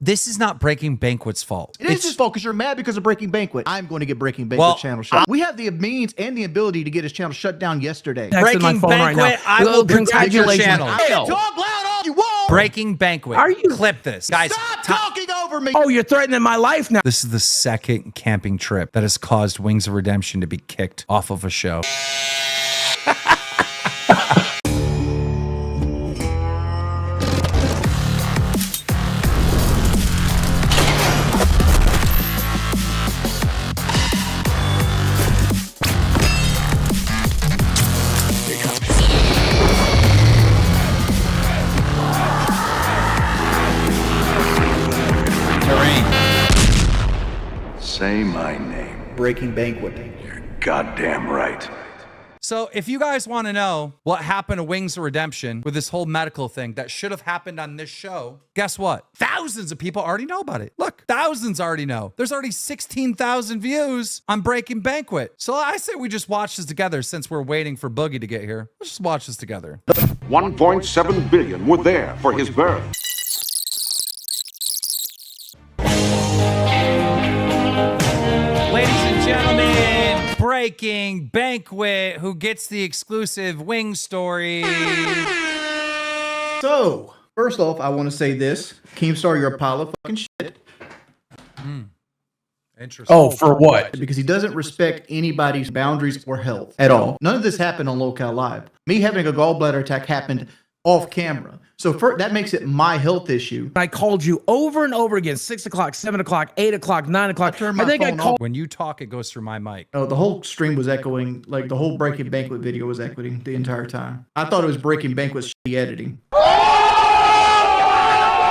This is not Breaking Banquet's fault. It is his fault because you're mad because of Breaking Banquet. I'm going to get Breaking Banquet channel shut. We have the means and the ability to get his channel shut down yesterday. Breaking Banquet, I will protect your channel. Talk loud all you want. Breaking Banquet. Are you clip this, guys? Stop talking over me. Oh, you're threatening my life now. This is the second camping trip that has caused Wings of Redemption to be kicked off of a show. Say my name. Breaking Banquet. You're goddamn right. So if you guys want to know what happened to Wings of Redemption with this whole medical thing that should have happened on this show, guess what? Thousands of people already know about it. Look, thousands already know. There's already 16,000 views on Breaking Banquet. So I say we just watch this together since we're waiting for Boogie to get here. Let's just watch this together. 1.7 billion were there for his birth. Ladies and gentlemen, Breaking Banquet, who gets the exclusive wing story. So, first off, I want to say this. Keemstar, you're a pile of fucking shit. Interesting. Oh, for what? Because he doesn't respect anybody's boundaries or health at all. None of this happened on Local Live. Me having a gallbladder attack happened off camera. So that makes it my health issue. I called you over and over again, 6 o'clock, 7 o'clock, 8 o'clock, 9 o'clock. I think I called. When you talk, it goes through my mic. Oh, the whole stream was echoing, like the whole Breaking Banquet video was echoing the entire time. I thought it was Breaking Banquet's shitty editing.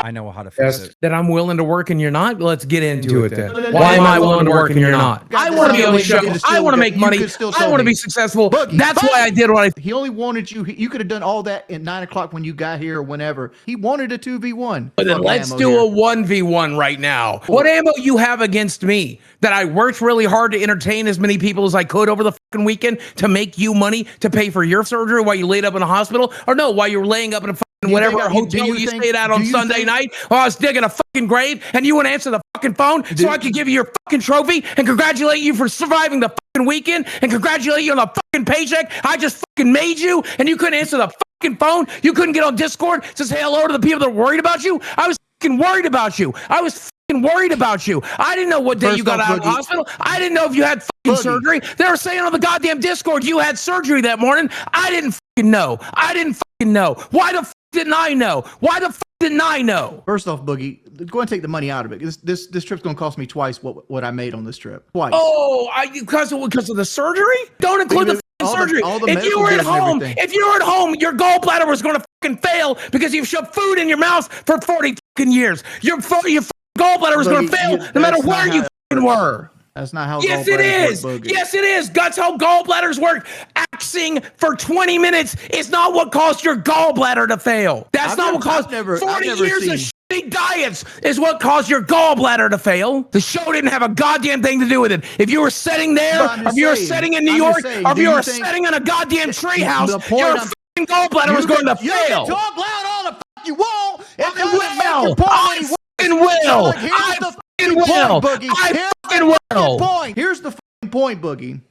I know how to fix it. That I'm willing to work and you're not? Let's get into it then. Why am I willing to work and you're not? I want to be on the show. I want to make money. I want to be successful. That's why I did what I did. He only wanted you. You could have done all that at 9 o'clock when you got here or whenever. He wanted a 2v1. But then let's do a 1v1 right now. What ammo you have against me? That I worked really hard to entertain as many people as I could over the fucking weekend to make you money to pay for your surgery while you laid up in a hospital? Or no, while you were laying up in a whatever hotel you stayed at on Sunday night while I was digging a fucking grave and you wouldn't answer the fucking phone so I could give you your fucking trophy and congratulate you for surviving the fucking weekend and congratulate you on the fucking paycheck I just fucking made you and you couldn't answer the fucking phone. You couldn't get on Discord to say hello to the people that are worried about you. I was fucking worried about you. I was fucking worried about you. I didn't know what day you got out of the hospital. I didn't know if you had fucking surgery. They were saying on the goddamn Discord you had surgery that morning. I didn't fucking know. I didn't fucking know. Why the didn't I know? Why the didn't I know? First off, Boogie, go and take the money out of it. This trip's gonna cost me twice what I made on this trip. Twice. Oh, because of the surgery? Don't include the surgery. If you were at home, your gallbladder was gonna fucking fail because you've shoved food in your mouth for 40 fucking years. Your gallbladder was gonna fail no matter where you fucking were. That's not how yes, it is. Yes, it is. That's how gallbladders work. Axing for 20 minutes is not what caused your gallbladder to fail. That's not what caused 40 years of shitty diets is what caused your gallbladder to fail. The show didn't have a goddamn thing to do with it. If you were sitting there, or if you were sitting in New York, or if you were sitting in a goddamn treehouse, your fucking gallbladder was going to fail. You can talk loud all the fuck you want. I fucking will. I fucking will. I fucking will. Here's the fucking point, Boogie.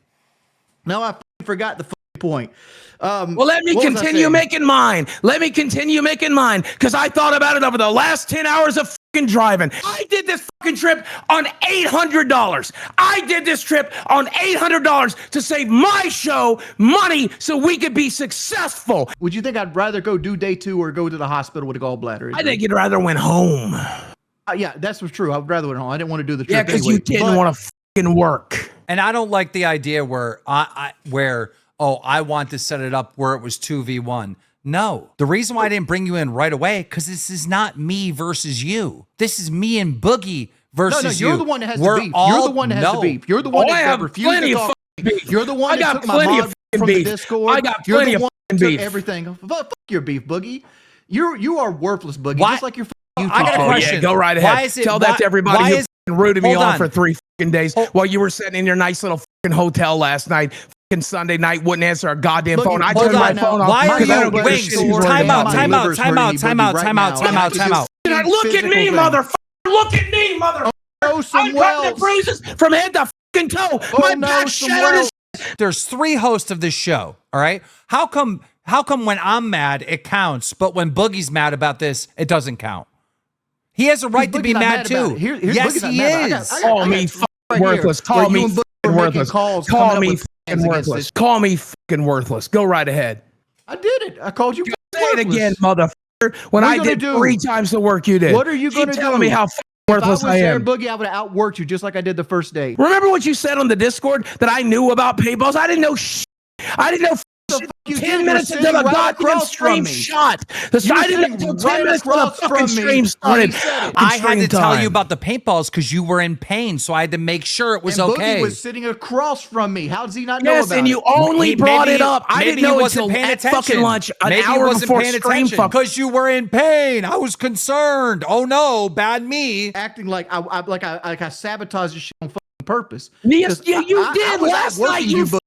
Now I forgot the fucking point. Well, let me continue making mine. Let me continue making mine because I thought about it over the last 10 hours of fucking driving. I did this fucking trip on $800. I did this trip on $800 to save my show money so we could be successful. Would you think I'd rather go do day 2 or go to the hospital with a gallbladder? I think you'd rather went home. Yeah, that's what's true. I'd rather went home. I didn't want to do the trip. Yeah, because you didn't want to fucking work. And I don't like the idea where I want to set it up where it was 2v1. No, the reason why I didn't bring you in right away, because this is not me versus you. This is me and Boogie versus you. No, you're the one that has the beef. You're the one that has the beef. You're the one that refused to talk. You're the one that took my mod from the Discord. I got plenty of beef. Everything. Fuck your beef, Boogie. You are worthless, Boogie. Just like your. I got a question. Yeah, go right ahead. Tell that to everybody who rooted me on for 3 fucking days while you were sitting in your nice little fucking hotel last night. Fucking Sunday night, wouldn't answer a goddamn phone. I turned my phone off. Why are you Wings? Time out. Look at me, motherfucker. Look at me, mother. Oh, some I'm cutting the wells. bruises from head to fucking toe. Oh, My no, back some shattered wells. as There's 3 hosts of this show, all right? How come when I'm mad, it counts, but when Boogie's mad about this, it doesn't count? He has a right to Boogie's be not mad about too. it. Here's Yes, Boogie's not he mad about it. is. Call me fucking worthless. Call me fucking worthless. Call me fucking worthless. Call me fucking worthless. Go right ahead. I did it. I called you Say it worthless. again, motherfucker. When What are I you gonna did do? 3 times the work you did. What are you Keep gonna telling do? me how fucking If I worthless was I there, am. Boogie, I would have outworked you just like I did the first day. Remember what you said on the Discord that I knew about paintballs? I didn't know shit. I didn't know shit. you 10 did? You're minutes until sitting the right goddamn across from stream me. shot. You were I didn't know sitting until 10 right minutes until the across fucking from me stream when he started. said it. I had to Stream tell you time. about the paintballs because you were in pain, so I had to make sure it was And okay. Boogie was sitting across from me. How does he not know Yes, about and you it? only brought it up. I maybe didn't know he wasn't until paying at attention. fucking lunch, an Maybe he hour wasn't before paying stream attention fuck. because you were in pain. I was concerned. Oh no, bad me. Acting like I sabotaged this shit on fucking purpose. Yes, 'Cause you I did. was Last night outworking you Boogie.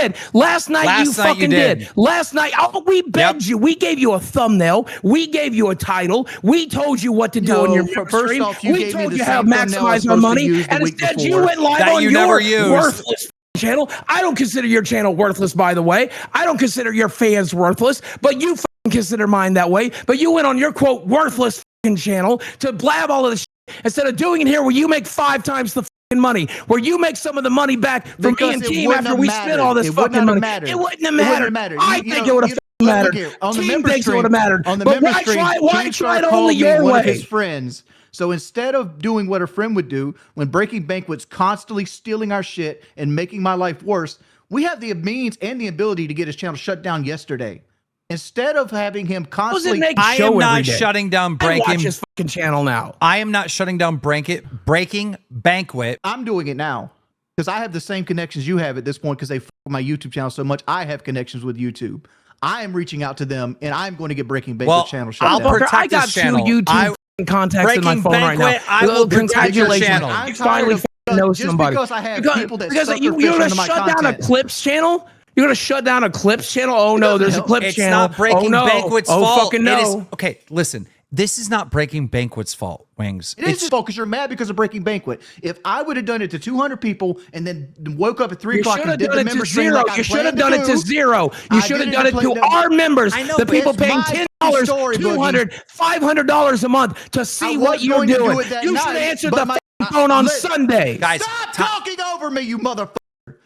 did. Last night you Last night you fucking did. did. Last night, oh, we begged you. We gave you a thumbnail. We gave you a title. We told you what to do on No, your first stream. off, you We gave me told the you how to same thumbnail I was maximize our supposed to money, use the and week instead you before. went live That on you your never used. worthless channel. I don't consider your channel worthless, by the way. I don't consider your fans worthless, but you fucking consider mine that way. But you went on your quote worthless fucking channel to blab all of this shit instead of doing it here where you make 5 times the money, where you make some of the money back from Because me and it team wouldn't after have we mattered. spent all this It would fucking not have money. mattered. It wouldn't have It wouldn't mattered. have mattered. I You think know, it would have look mattered. here, on the Team member thinks it stream, would have mattered. on the But member why stream, try? Why King try Star it only called me your one of his way? friends. So instead of doing what a friend would do when Breaking Banquet's constantly stealing our shit and making my life worse, we have the means and the ability to get his channel shut down yesterday. Instead of having him How does it constantly, make I show am every not day? shutting down I watch Breaking. his fucking channel now. I am not shutting down Breaking Banquet. I'm doing it now because I have the same connections you have at this point because they fuck with my YouTube channel so much. I have connections with YouTube. I am reaching out to them and I'm going to get Breaking Banquet Well, channel shut I'll down. protect I got this 2 channel. YouTube contacts in my Breaking phone right now. Banquet, I will protect your Congratulations. channel. I'm You tired finally of- know just somebody. because I have people that because sucker you're fish gonna into my shut down a content. Clips channel. You're gonna shut down a Clips channel. Oh no, there's a Clips It's channel. not Breaking oh, no. Banquet's oh, fault. Fucking It no. is, okay, listen. This is not Breaking Banquet's fault, Wings. It is his fault because you're mad because of Breaking Banquet. If I would have done it to 200 people and then woke up at 3 You o'clock should and have did done the it member to stream 0. like I You should have planned done it to do, 0. You I should have did it done it to play- our members, I know, the but people it's paying my $10, story, Boogie. $200, $500 a month to I see was what you're going to do doing. it that You should have night, answered but the my- fucking phone on listen, Sunday. Guys, Stop talking over me, you motherfucker.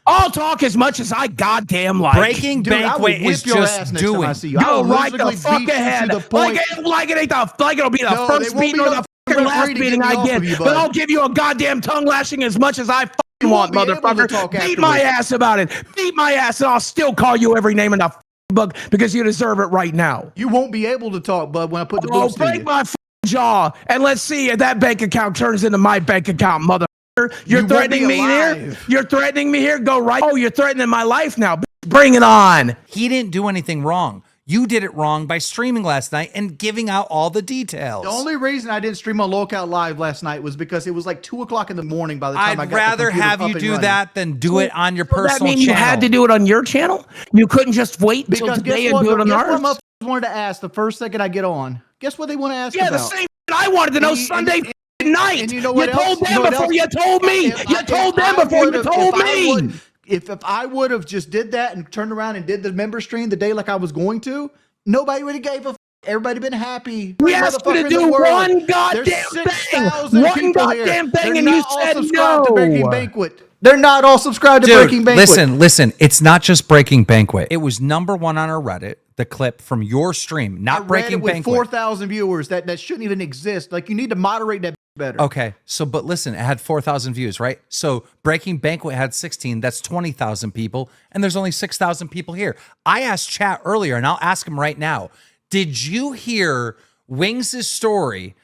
I'll talk as much as I goddamn like. Breaking Dude, I will Banquet whip is your just ass next time I doing. see you. I Go will right the literally fuck beat you ahead. to the point. Like it ain't like it'll be the No, they first won't beating be or no the referee fucking last to get beating me I off get. of you, But bud. I'll give you a goddamn tongue lashing as much as I fucking You want, won't be able to motherfucker. talk Beat my afterwards. ass about it. Beat my ass, and I'll still call you every name in the fucking book because you deserve it right now. You won't be able to talk, bud, when I put the Oh, boots to break you. my fucking jaw, and let's see if that bank account turns into my bank account, motherfucker. You're You won't threatening be me here? alive. You're threatening me here? Go right. Oh, you're threatening my life now. Bring it on. He didn't do anything wrong. You did it wrong by streaming last night and giving out all the details. The only reason I didn't stream on Lockout Live last night was because it was like 2 o'clock in the morning by the time I I'd got rather the computer have up you and do running. that than do it on your Does personal that mean channel. you had to do it on your channel? You couldn't just wait until Because today guess and do it what? on Guess ours? what motherfuckers wanted to ask the first second I get on? Guess what they want to ask Yeah, about? the same shit I wanted to know And you- Sunday and- f***ing night. And you know what else? told You them know what before else? you told me. If You I- told if them I before you would've- told if I me. would- If I would have just did that and turned around and did the member stream the day like I was going to, nobody would have gave a. Everybody been happy. We Every asked you motherfucker to in the do world. one goddamn There's thing. 6,000 One people here. goddamn thing, They're and you not all said subscribed to Breaking no. Banquet. They're not all subscribed to Dude, Breaking Banquet. listen. It's not just Breaking Banquet. It was #1 on our Reddit, the clip from your stream, I not read Breaking it with Banquet. 4,000 viewers. That shouldn't even exist. Like, you need to moderate that better. Okay, but listen, it had 4,000 views, right? So Breaking Banquet had 16. That's 20,000 people, and there's only 6,000 people here. I asked chat earlier, and I'll ask him right now. Did you hear Wings' story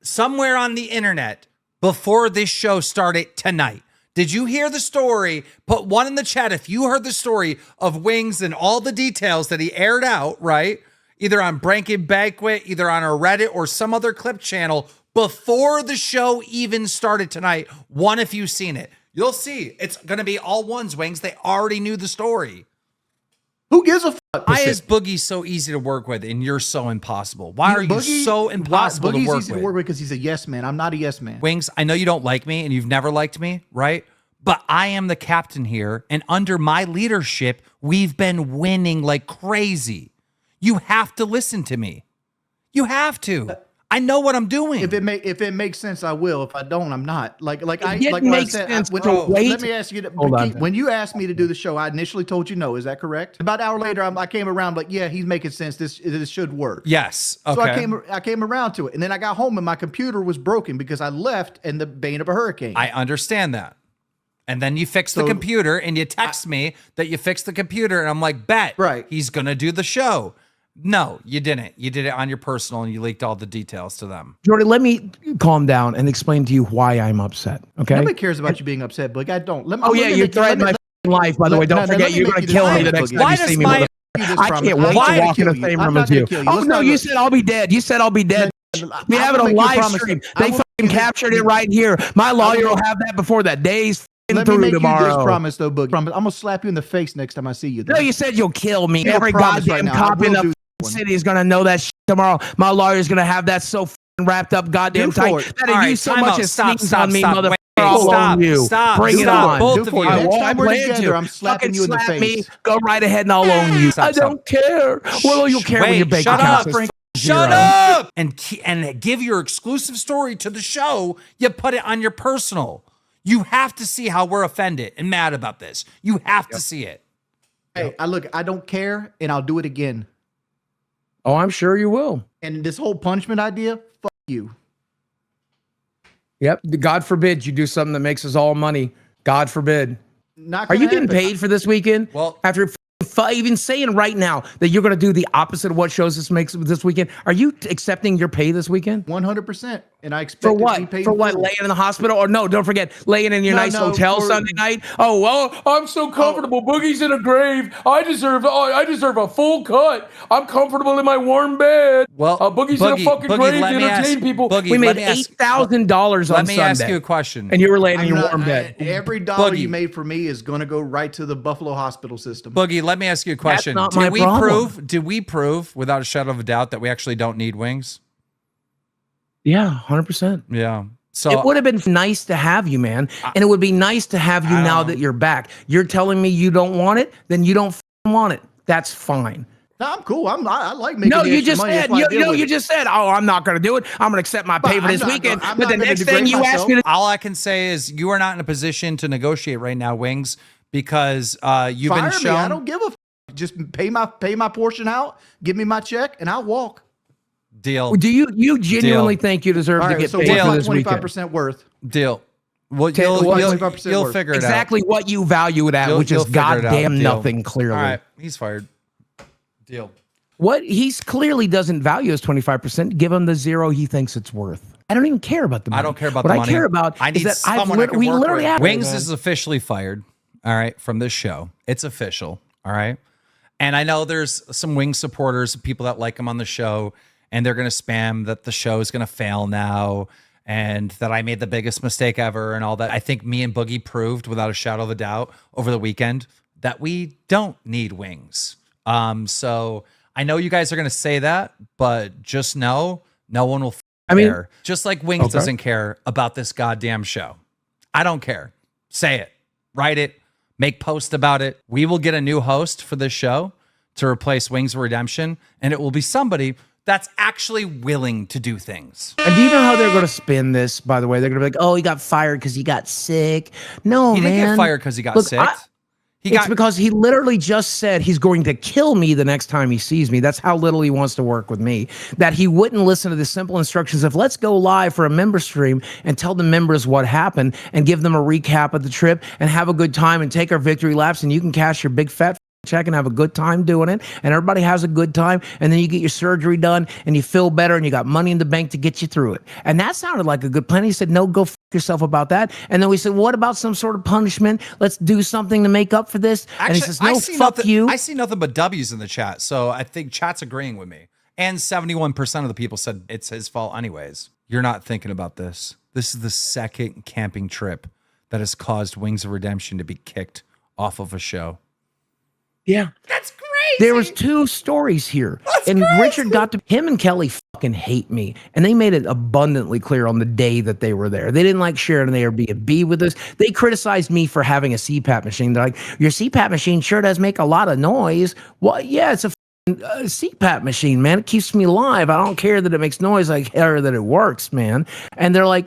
somewhere on the internet before this show started tonight? Did you hear the story? Put one in the chat if you heard the story of Wings and all the details that he aired out, right? Either on Breaking Banquet, either on our Reddit or some other clip channel before the show even started tonight. One, if you've seen it. You'll see. It's going to be all ones, Wings. They already knew the story. Who gives a fuck? Why is Boogie so easy to work with and you're so impossible? Why are you so impossible to work easy with? to work with because he's a yes man. I'm not a yes man. Wings, I know you don't like me and you've never liked me, right? But I am the captain here, and under my leadership, we've been winning like crazy. You have to listen to me. You have to. I know what I'm doing. If it makes sense, I will. If I don't, I'm not. Like what I said. Sense to wait. Let me ask you. When you asked me to do the show, I initially told you no. Is that correct? About an hour later, I came around. Like, yeah, he's making sense. This should work. Yes. Okay. So I came around to it, and then I got home and my computer was broken because I left in the bane of a hurricane. I understand that. And then you fix the computer, and you text me that you fixed the computer, and I'm like, bet. Right. He's gonna do the show. No, you didn't. You did it on your personal, and you leaked all the details to them. Jordy, let me calm down and explain to you why I'm upset. Okay. Nobody cares about you being upset, but I don't. You're threatening my life, by the way. Don't forget, you're going to kill me the next time you see me. I can't wait to walk in the same room as you. Oh, no, you said I'll be dead. You said I'll be dead. We having a live stream. They fucking captured it right here. My lawyer will have that before that day's through tomorrow. You this promise, though, Boogie. I'm going to slap you in the face next time I see you. No, you said you'll kill me. Every goddamn cop in the city is going to know that shit tomorrow. My lawyer's going to have that so wrapped up goddamn tight that if you so much as sneaks on me, motherfucker, all on you. Bring it on. Both of you. Next time we're together, I'm slapping you in the face. Go right ahead and I'll own you. I don't care. Well, you'll care when your bank account says shut up! And give your exclusive story to the show. You put it on your personal. You have to see how we're offended and mad about this. You have to see it. Hey, I don't care, and I'll do it again. Oh, I'm sure you will. And this whole punishment idea, fuck you. Yep. God forbid you do something that makes us all money. God forbid. Not Are you gonna getting happen. paid for this weekend? Well, after even saying right now that you're going to do the opposite of what shows this makes this weekend, are you accepting your pay this weekend? 100%. And I expect For to be what? paid For what? Laying in the hospital? Or no, don't forget, laying in your nice hotel Sunday night. Oh, well, I'm so comfortable. Boogie's in a grave. I deserve a full cut. I'm comfortable in my warm bed. Well, Boogie's in a fucking grave to entertain people. Boogie, we made $8,000 on Sunday. Let me ask you a question. And you were laying in your warm bed. Every dollar you made for me is going to go right to the Buffalo hospital system. Boogie, let me ask you a question. That's not my problem. Did we prove without a shadow of a doubt that we actually don't need wings? Yeah, 100%. Yeah. So it would have been nice to have you, man. And it would be nice to have you now that you're back. You're telling me you don't want it, then you don't want it. That's fine. No, I'm cool. I like making No, the you extra just money. said, you just said, oh, I'm not going to do it. I'm going to accept my pay for this weekend. But the next thing you ask me to... All I can say is you are not in a position to negotiate right now, Wings, because you've been shown... I don't give a just pay my portion out, give me my check, and I'll walk. Deal. Do you genuinely think you deserve to get paid for this weekend? 25% worth. Deal. Well, you'll figure it out. Exactly what you value it at, which is goddamn nothing, clearly. All right, he's fired. Deal. What he's clearly doesn't value is 25%. Give him the zero he thinks it's worth. I don't even care about the money. I don't care about what the money. What I care about I need is that someone I can we work literally with. have Wings is officially fired. All right, from this show. It's official. All right. And I know there's some Wings supporters, people that like him on the show, and they're going to spam that the show is going to fail now and that I made the biggest mistake ever and all that. I think me and Boogie proved without a shadow of a doubt over the weekend that we don't need Wings. So I know you guys are going to say that, but just know no one will care. Just like Wings doesn't care about this goddamn show. I don't care. Say it. Write it. Make posts about it. We will get a new host for this show to replace Wings of Redemption, and it will be somebody that's actually willing to do things. And do you know how they're going to spin this, by the way? They're going to be like, oh, he got fired because he got sick. No, he man. He didn't get fired because he got sick. It's because he literally just said he's going to kill me the next time he sees me. That's how little he wants to work with me. That he wouldn't listen to the simple instructions of let's go live for a member stream and tell the members what happened and give them a recap of the trip and have a good time and take our victory laps and you can cash your big fat check and have a good time doing it, and everybody has a good time, and then you get your surgery done and you feel better and you got money in the bank to get you through it. And that sounded like a good plan. He said, no, go f yourself about that. And then we said, what about some sort of punishment? Let's do something to make up for this. Actually, and he says, no, fuck you. I see nothing but W's in the chat, so I think chat's agreeing with me. And 71% of the people said it's his fault anyways. You're not thinking about this. This is the second camping trip that has caused Wings of Redemption to be kicked off of a show. Yeah. That's There was 2 stories here. And Richard got to him and Kelly fucking hate me. And they made it abundantly clear on the day that they were there. They didn't like sharing the Airbnb with us. They criticized me for having a CPAP machine. They're like, your CPAP machine sure does make a lot of noise. Well, yeah, it's a CPAP machine, man. It keeps me alive. I don't care that it makes noise. I care that it works, man. And they're like,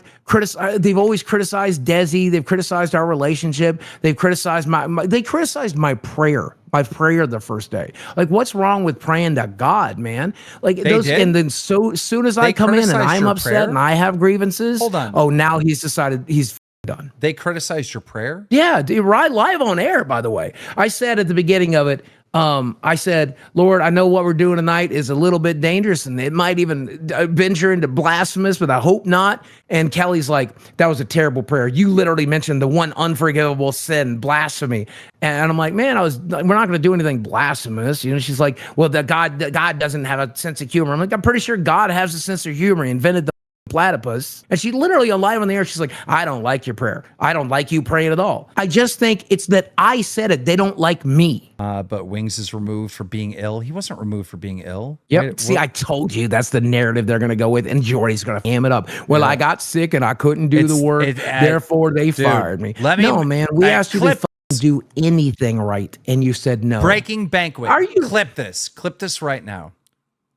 they've always criticized Desi. They've criticized our relationship. They've criticized they criticized my prayer the first day. Like, what's wrong with praying to God, man? Like and then so soon as I come in and I'm upset and I have grievances, hold on. Oh, now he's decided he's done. They criticized your prayer? Yeah, right live on air, by the way. I said at the beginning of it, I said, Lord, I know what we're doing tonight is a little bit dangerous and it might even venture into blasphemous, but I hope not. And Kelly's like, that was a terrible prayer. You literally mentioned the one unforgivable sin, blasphemy. And I'm like, man, we're not going to do anything blasphemous. You know, she's like, well, God doesn't have a sense of humor. I'm like, I'm pretty sure God has a sense of humor. He invented the platypus. And she literally alive on the air, she's like, I don't like your prayer. I don't like you praying at all. I just think it's that I said it. They don't like me. But Wings is removed for being ill. He wasn't removed for being ill. Yep. Right? See, I told you that's the narrative they're going to go with, and Jordy's going to ham it up. Well, I got sick and I couldn't do the work, therefore they fired me. No, man, we asked you to do anything right, and you said no. Breaking Banquet. Clip this right now.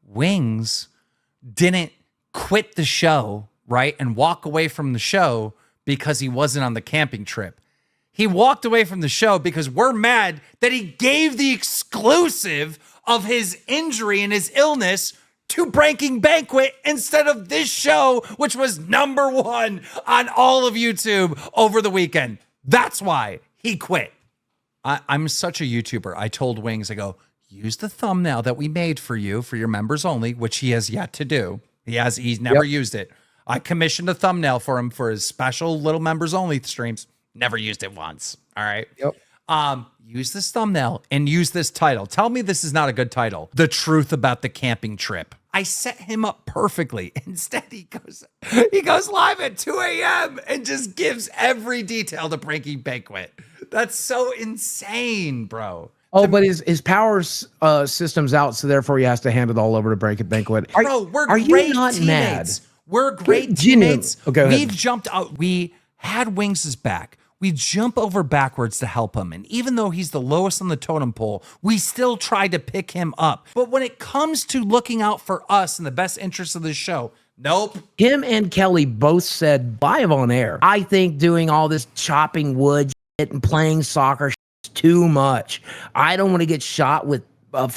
Wings didn't quit the show, right, and walk away from the show because he wasn't on the camping trip. He walked away from the show because we're mad that he gave the exclusive of his injury and his illness to Breaking Banquet instead of this show, which was #1 on all of YouTube over the weekend. That's why he quit. I'm such a YouTuber. I told Wings, I go, use the thumbnail that we made for you for your members only, which he has yet to do. He's never used it. I commissioned a thumbnail for him for his special little members only streams. Never used it once. All right. Yep. Use this thumbnail and use this title. Tell me this is not a good title. The truth about the camping trip. I set him up perfectly. Instead, he goes live at 2 a.m. and just gives every detail to Breaking Banquet. That's so insane, bro. Oh, but his power system's out, so therefore he has to hand it all over to Breaking Banquet. Bro, we're great you not teammates. Mad? We're great teammates. Okay, we've jumped out. We had Wings' back. We jump over backwards to help him. And even though he's the lowest on the totem pole, we still try to pick him up. But when it comes to looking out for us and the best interests of the show, nope. Him and Kelly both said live on air, I think doing all this chopping wood shit and playing soccer is too much. I don't want to get shot with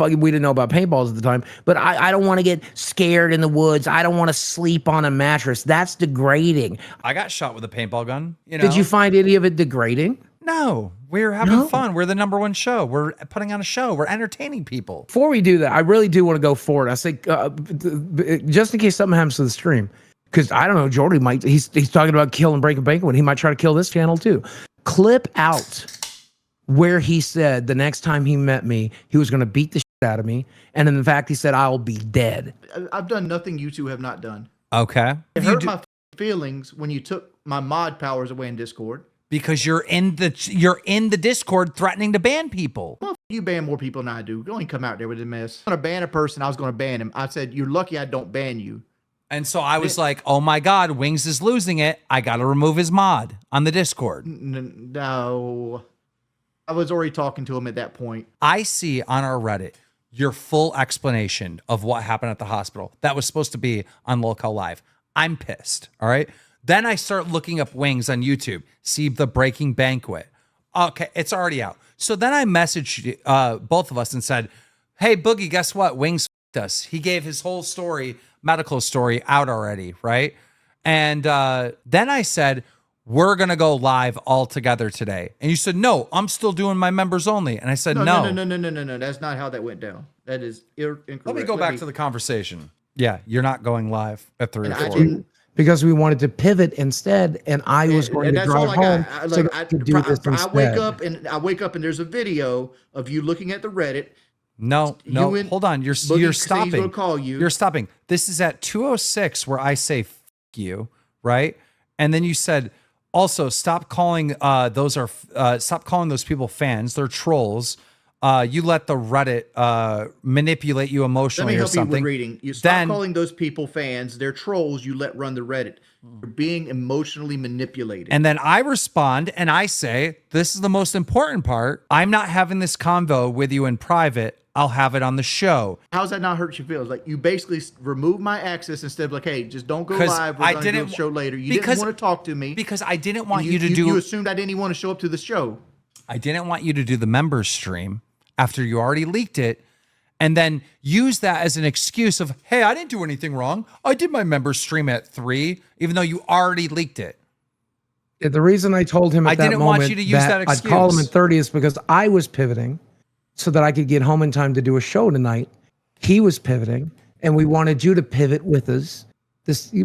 we didn't know about paintballs at the time, but I don't want to get scared in the woods. I don't want to sleep on a mattress. That's degrading. I got shot with a paintball gun. You know? Did you find any of it degrading? No, we're having fun. We're the #1 show. We're putting on a show. We're entertaining people. Before we do that, I really do want to go forward. I say, just in case something happens to the stream, because I don't know, Jordy might, he's talking about killing Breaking Banquet. He might try to kill this channel too. Clip out where he said the next time he met me, he was going to beat the shit out of me. And in fact, he said, I'll be dead. I've done nothing you two have not done. Okay. It hurt my feelings when you took my mod powers away in Discord. Because you're in the Discord threatening to ban people. Well, you ban more people than I do. You only come out there with a mess. I'm going to ban a person. I was going to ban him. I said, you're lucky I don't ban you. And so I was like, oh my God, Wings is losing it. I got to remove his mod on the Discord. No. I was already talking to him at that point. I see on our Reddit your full explanation of what happened at the hospital. That was supposed to be on Lolcow Live. I'm pissed. All right. Then I start looking up Wings on YouTube. See the Breaking Banquet. Okay, it's already out. So then I messaged both of us and said, hey, Boogie, guess what? Wings f***ed us. He gave his whole story, medical story, out already, right? And then I said, we're going to go live all together today. And you said, no, I'm still doing my members only. And I said, no. No. That's not how that went down. That is incorrect. Let me go back to the conversation. Yeah, you're not going live at 3 or 4. Because we wanted to pivot instead, and I was going to drive home. I wake up and there's a video of you looking at the Reddit. No, hold on. You're stopping. Gonna call you. You're stopping. This is at 2:06 where I say "f you," right? And then you said, also stop calling those people fans. They're trolls. you let the Reddit manipulate you Let me emotionally or help you with something. reading. You stop Then calling those people fans. They're trolls. You let run the Reddit. You're being emotionally manipulated. and then I respond and I say, this is the most important part. I'm not having this convo with you in private. I'll have it on the show. How's that not hurt your feelings? Like you basically remove my access instead of like, hey, just don't go 'Cause live. We're I going to do didn't- a show later. You because- didn't want to talk to me Because I didn't want you to You assumed I didn't even want to show up to the show. I didn't want you to do the members stream after you already leaked it and then use that as an excuse of, hey, I didn't do anything wrong. I did my members stream at 3, even though you already leaked it. The reason I told him at I that didn't want moment you to use that I'd call him excuse. at 30 is because I was pivoting so that I could get home in time to do a show tonight. He was pivoting, and we wanted you to pivot with us.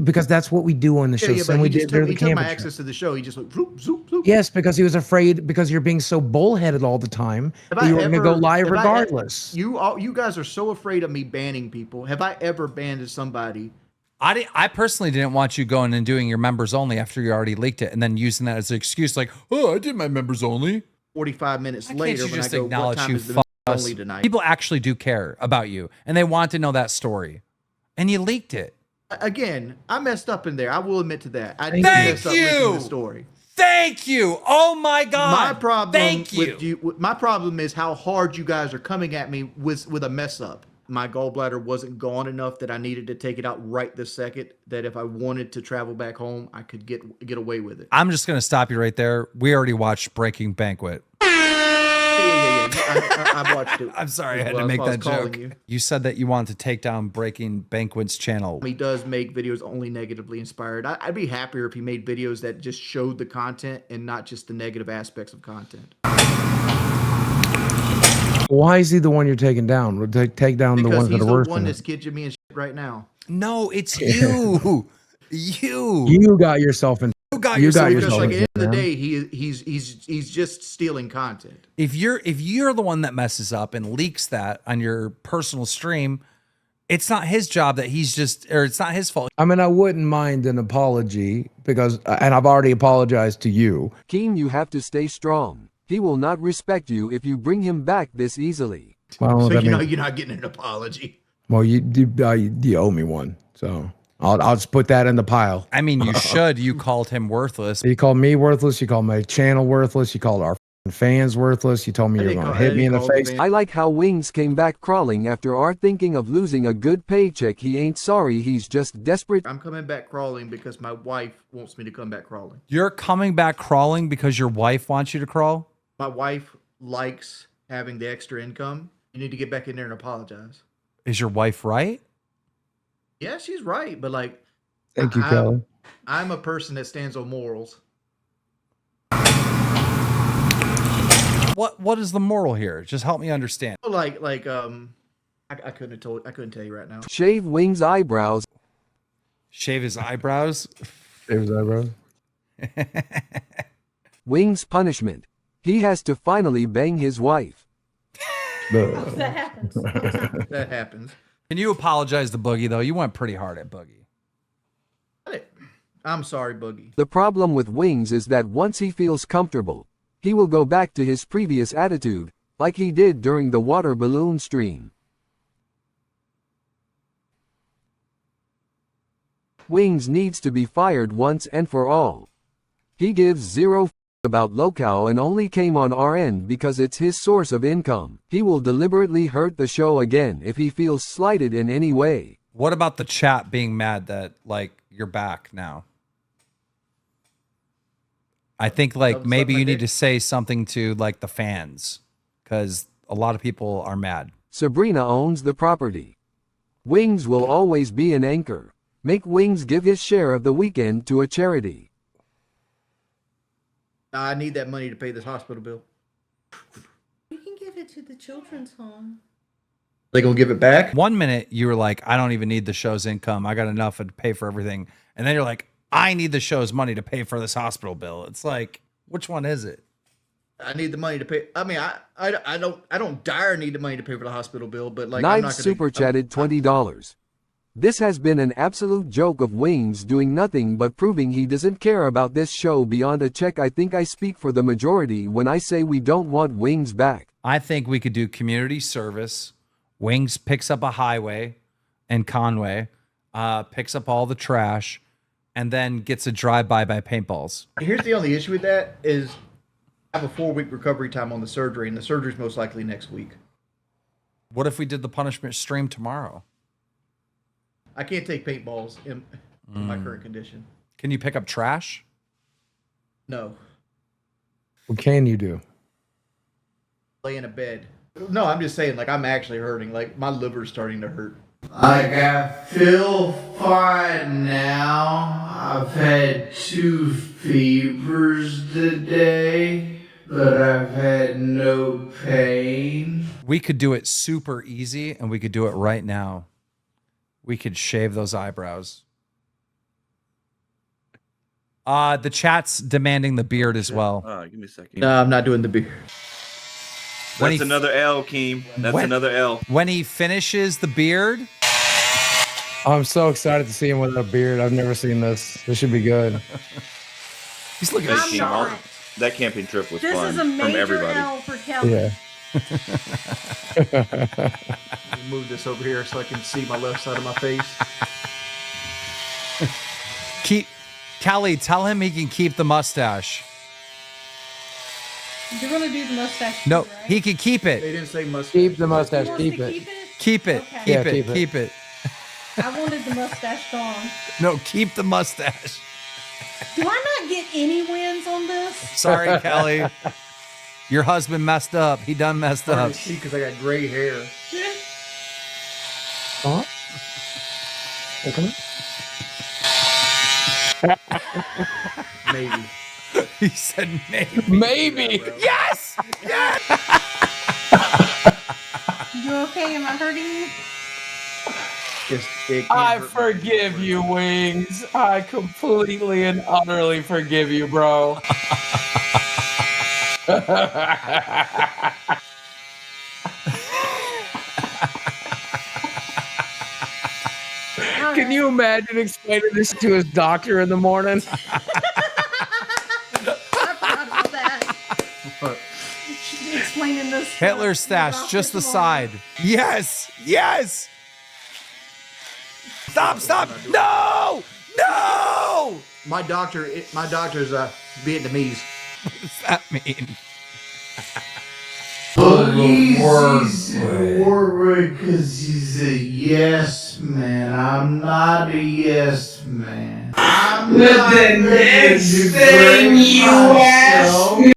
Because that's what we do on the show. Yeah, Same but we he did just during took, the he took my campus. access to the show. He just went zoop, zoop, zoop. Yes, because he was afraid because you're being so bullheaded all the time that you were going to go live regardless. You guys are so afraid of me banning people. Have I ever banned somebody? I personally didn't want you going and doing your members only after you already leaked it and then using that as an excuse like, oh, I did my members only. 45 minutes Why later can't you when I just go, what acknowledge time you is the fuck members us? only tonight? People actually do care about you and they want to know that story. And you leaked it. Again, I messed up in there. I will admit to that. I did Thank mess up leaking you. the story. Thank you. Oh my God. My problem Thank with you. my problem is how hard you guys are coming at me with a mess up. My gallbladder wasn't gone enough that I needed to take it out right this second. That if I wanted to travel back home, I could get away with it. I'm just going to stop you right there. We already watched Breaking Banquet. Yeah. I watched it. I'm sorry, I had Well, to make that's why I that was calling joke. you. You said that you wanted to take down Breaking Banquet's channel. He does make videos only negatively inspired. I'd be happier if he made videos that just showed the content and not just the negative aspects of content. Why is he the one you're taking down? We'll take down the Because ones that he's are the worse one than that's it. kidging me and shit right now. No, it's you. You. You got yourself in. You got you yourself got in Because yourself like in at the end of the jam. day, he's just stealing content. If you're the one that messes up and leaks that on your personal stream, it's not his job that it's not his fault. I mean, I wouldn't mind an apology because, and I've already apologized to you. Keen, you have to stay strong. He will not respect you if you bring him back this easily. I don't know So what that you know means. you're not getting an apology. Well, you owe me one, so I'll just put that in the pile. I mean, you should. You called him worthless. You called me worthless. You called my channel worthless. You called our fans worthless. You told me I you were didn't going to call- I hit me in didn't the call face. the I like how Wings came back crawling after our thinking of losing a good paycheck. He ain't sorry, he's just desperate. I'm coming back crawling because my wife wants me to come back crawling. You're coming back crawling because your wife wants you to crawl? My wife likes having the extra income. You need to get back in there and apologize. Is your wife right? Yeah, she's right, but like, Thank you, Kelly. I'm a person that stands on morals. What is the moral here? Just help me understand. I couldn't tell you right now. Shave Wings' eyebrows. Shave his eyebrows? Shave his eyebrows. Wings' punishment. He has to finally bang his wife. That happens. That happens. Can you apologize to Boogie though? You went pretty hard at Boogie. I'm sorry, Boogie. The problem with Wings is that once he feels comfortable, he will go back to his previous attitude, like he did during the water balloon stream. Wings needs to be fired once and for all. He gives zero f about Locale and only came on our end because it's his source of income. He will deliberately hurt the show again if he feels slighted in any way. What about the chat being mad that like you're back now? I think like Something maybe like you need that? to say something to like the fans because a lot of people are mad. Sabrina owns the property. Wings will always be an anchor. Make Wings give his share of the weekend to a charity. I need that money to pay this hospital bill. You can give it to the children's home. They gonna give it back? 1 minute you were like, I don't even need the show's income. I got enough to pay for everything. And then you're like, I need the show's money to pay for this hospital bill. It's like, which one is it? I need the money to pay. I mean, I don't dire need the money to pay for the hospital bill, but like I'm Knives not gonna super chatted $20. This has been an absolute joke of Wings doing nothing but proving he doesn't care about this show beyond a check. I think I speak for the majority when I say we don't want Wings back. I think we could do community service. Wings picks up a highway and Conway, picks up all the trash, and then gets a drive-by by paintballs. Here's the only issue with that is I have a 4-week recovery time on the surgery, and the surgery's most likely next week. What if we did the punishment stream tomorrow? I can't take paintballs in my current condition. Can you pick up trash? No. What can you do? Lay in a bed. No, I'm just saying, like, I'm actually hurting. Like, my liver's starting to hurt. Like, I feel fine now. I've had 2 fevers today, but I've had no pain. We could do it super easy, and we could do it right now. We could shave those eyebrows. The chat's demanding the beard as well. Give me a second. No, I'm not doing the beard. When That's another L, Keem. That's another L. When he finishes the beard, I'm so excited to see him with a beard. I've never seen this. This should be good. he's looking Hey, sharp. Keem, that camping trip was This fun is a from major everybody. L for Kelly. Yeah. Move this over here so I can see my left side of my face. Kelly, tell him he can keep the mustache. You're gonna do the mustache. No, too, right? he can keep They it. didn't say mustache. Keep the He mustache. wants Keep to it. keep it. Keep it. Okay. Keep Yeah, it. keep it. Keep it. I wanted the mustache gone. No, keep the mustache. Do I not get any wins on this? Sorry, Kelly. Your husband messed up. He done messed Hard up. to see because I got gray hair. Huh? Okay. Maybe. He said maybe. Maybe. Yes! Yes! You okay? Am I hurting you? Just, it can't I hurt my forgive you, Wings. I completely and utterly forgive you, bro. Can you imagine explaining this to his doctor in the morning? I forgot about that. Explaining this. Hitler stash, just the side. Yes! Yes! Stop! Stop! No! No! My doctor's Vietnamese. What does that mean? Boogie's forward because he's a yes man. I'm not a yes man. I'm not the next thing you ask me.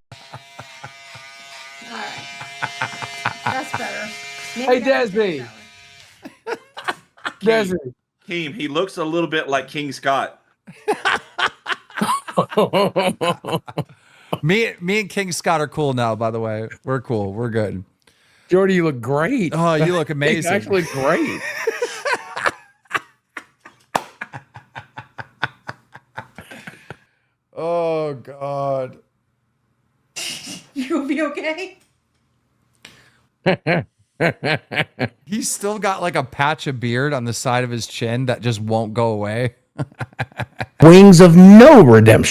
Alright. That's better. Hey, Desi. Desi. Keem, he looks a little bit like King Scott. Me and King Scott are cool now, by the way. We're cool. We're good. Jordy, you look great. Oh, you look amazing. He's actually great. Oh, God. You'll be okay? He's still got like a patch of beard on the side of his chin that just won't go away. Wings of no redemption.